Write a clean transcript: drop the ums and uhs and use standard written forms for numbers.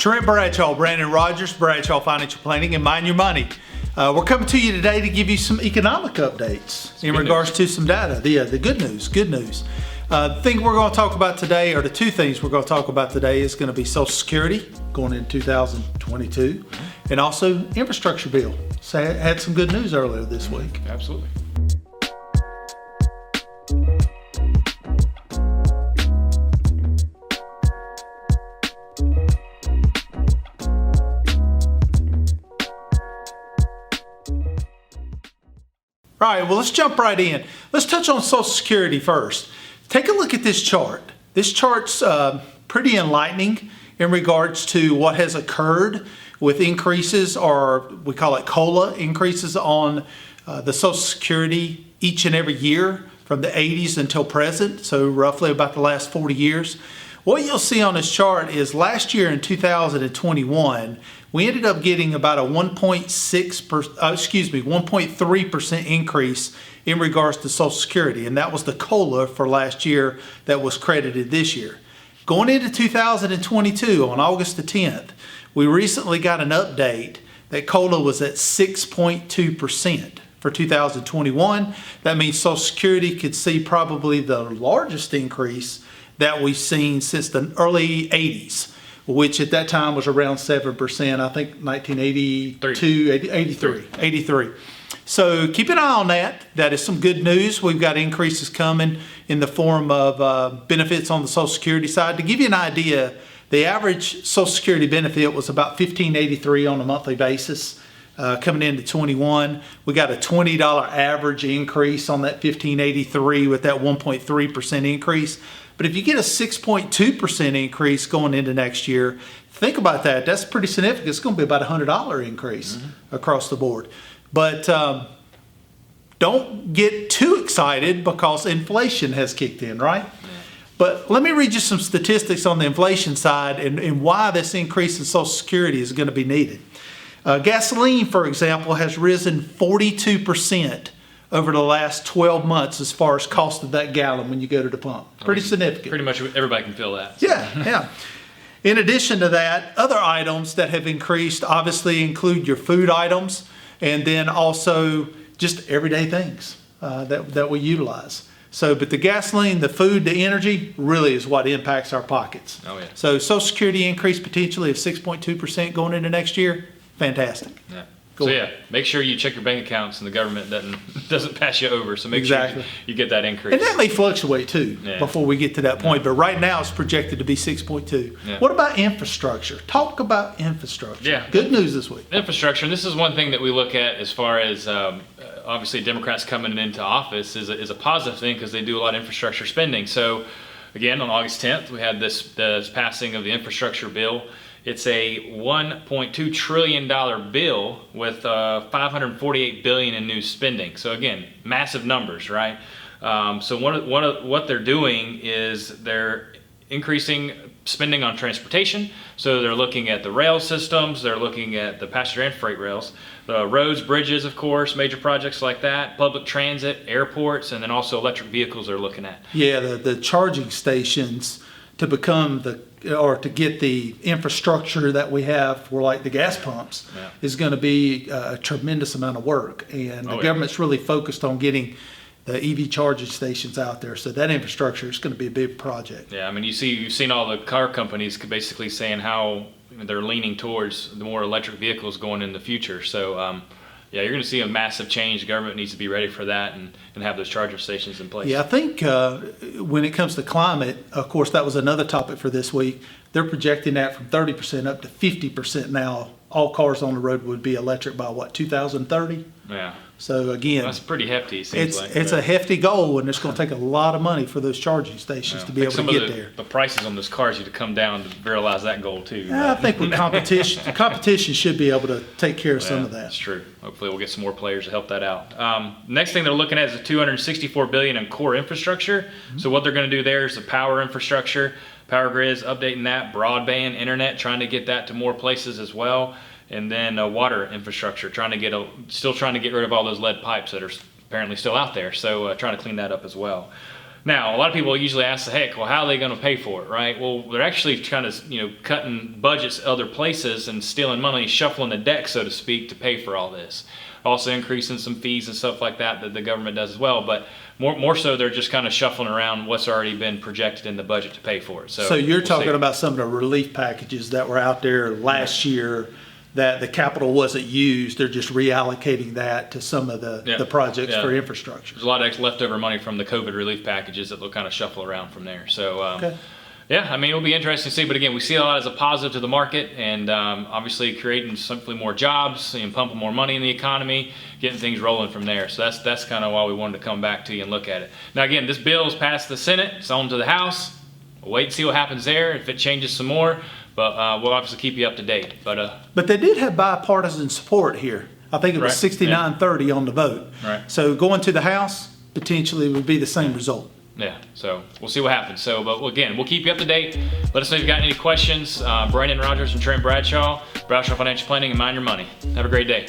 Trent Bradshaw, Brandon Rogers, Bradshaw Financial Planning, and Mind Your Money. We're coming to you today to give you some economic updates in regards to some data. The good news. The thing we're going to talk about today, or the two things we're going to talk about today, is going to be Social Security going into 2022, and also infrastructure bill. So I had some good news earlier this week. Absolutely. All right, well, let's jump right in. Let's touch on Social Security first. Take a look at this chart. This chart's pretty enlightening in regards to what has occurred with increases, or we call it COLA increases on the Social Security each and every year from the 80s until present, so roughly about the last 40 years. What you'll see on this chart is last year in 2021, we ended up getting about a 1.3% increase in regards to Social Security, and that was the COLA for last year that was credited this year. Going into 2022, on August the 10th, we recently got an update that COLA was at 6.2% for 2021. That means Social Security could see probably the largest increase that we've seen since the early 80s, which at that time was around 7%, I think 1983. So keep an eye on that. That is some good news. We've got increases coming in the form of benefits on the Social Security side. To give you an idea, the average Social Security benefit was about $1,583 on a monthly basis. Coming into 21, we got a $20 average increase on that $1,583 with that 1.3% increase. But if you get a 6.2% increase going into next year, think about that. That's pretty significant. It's going to be about a $100 increase across the board. But don't get too excited because inflation has kicked in, right? Yeah. But let me read you some statistics on the inflation side and why this increase in Social Security is going to be needed. Gasoline, for example, has risen 42% over the last 12 months as far as cost of that gallon when you go to the pump. Pretty significant. Pretty much everybody can feel that. So. Yeah. In addition to that, other items that have increased obviously include your food items, and then also just everyday things that we utilize. So, but the gasoline, the food, the energy really is what impacts our pockets. Oh, yeah. So Social Security increase potentially of 6.2% going into next year. Fantastic. Yeah. Cool. So yeah, make sure you check your bank accounts and the government doesn't pass you over. So make sure you get that increase. And that may fluctuate too before we get to that point. But right now it's projected to be 6.2. Yeah. What about infrastructure? Talk about infrastructure. Yeah. Good news this week. Infrastructure, and this is one thing that we look at as far as obviously Democrats coming into office is a positive thing because they do a lot of infrastructure spending. So again, on August 10th, we had this passing of the infrastructure bill. It's a $1.2 trillion bill with $548 billion in new spending. So again, massive numbers, right? So what they're doing is they're increasing spending on transportation. So they're looking at the rail systems, they're looking at the passenger and freight rails, the roads, bridges, of course, major projects like that, public transit, airports, and then also electric vehicles they're looking at. Yeah, the charging stations to become to get the infrastructure that we have for like the gas pumps is going to be a tremendous amount of work, and the government's really focused on getting the EV charging stations out there. So that infrastructure is going to be a big project. Yeah, I mean, you've seen all the car companies basically saying how they're leaning towards the more electric vehicles going in the future. So yeah, you're going to see a massive change. The government needs to be ready for that and have those charger stations in place. Yeah, I think when it comes to climate, of course, that was another topic for this week. They're projecting that from 30% up to 50% now. All cars on the road would be electric by what, 2030? Yeah. So again, that's pretty hefty. It's a hefty goal, and it's going to take a lot of money for those charging stations to be able to get there. The prices on those cars need to come down to realize that goal too. I think with competition, the competition should be able to take care of some of that. That's true. Hopefully, we'll get some more players to help that out. Next thing they're looking at is the $264 billion in core infrastructure. So what they're going to do there is the power infrastructure, power grids, updating that, broadband, internet, trying to get that to more places as well. And then water infrastructure, still trying to get rid of all those lead pipes that are apparently still out there. So trying to clean that up as well. Now, a lot of people usually ask, heck, well, how are they going to pay for it, right? Well, they're actually trying to, cutting budgets other places and stealing money, shuffling the deck, so to speak, to pay for all this. Also increasing some fees and stuff like that the government does as well. But more so, they're just kind of shuffling around what's already been projected in the budget to pay for it. So you're we'll talking see. about some of the relief packages that were out there last year that the capital wasn't used. They're just reallocating that to some of the projects for infrastructure. There's a lot of leftover money from the COVID relief packages that they'll kind of shuffle around from there. So, Okay. yeah, I mean, it'll be interesting to see. But again, we see a lot as a positive to the market, and obviously creating simply more jobs and pumping more money in the economy, getting things rolling from there. So that's kind of why we wanted to come back to you and look at it. Now, again, this bill is passed the Senate. It's on to the House. We'll wait and see what happens there, if it changes some more. But we'll obviously keep you up to date. But they did have bipartisan support here. I think it was Right, 69-30 on the vote. Right. So going to the House potentially would be the same result. Yeah, so we'll see what happens. But again, we'll keep you up to date. Let us know if you've got any questions. Brandon Rogers and Trent Bradshaw Financial Planning, and Mind Your Money. Have a great day.